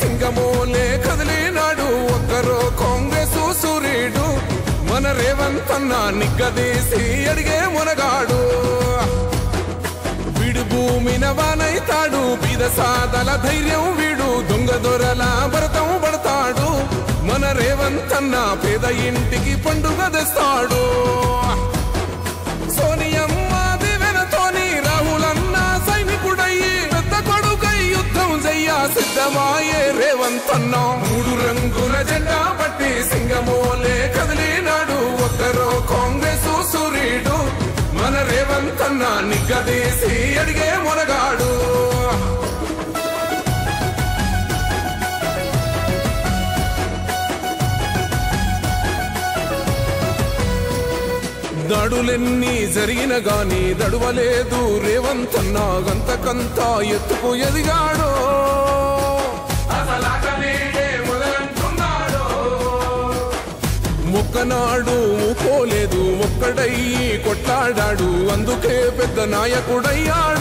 సింగమోలే కదిలినాడు ఒక్కరో కాంగ్రెసు సూర్యుడు మన రేవంత్ అన్న నిగ్గదీసి అడిగే మునగాడు వీడు భూమిన వానైతాడు బీద సాదల ధైర్యం వీడు దొంగ దొరల భరతం పడతాడు మన రేవంత్ అన్న పేద ఇంటికి పండుగ తెస్తాడు సోనియమ్మ దివెనతోని రాహులన్న సైనికుడయ్యి పెద్ద కొడుకై యుద్ధం చెయ్య సిద్ధమాయే రేవంత్ అన్న మూడు రంగుల జెండా పట్టి సింగమోలే కదిలినాడు ఒక్కరో కాంగ్రెసు సూర్యుడు మన రేవంత్ అన్న నిగ్గదీసి అడిగే మునగాడు దాడులెన్ని జరిగిన గాని దడువలేదు రేవంత్ అన్న గంతకంతా ఎత్తుకు ఎదిగాడు మొక్కనాడు పోలేదు ఒక్కడయ్యి కొట్లాడాడు అందుకే పెద్ద నాయకుడయ్యాడు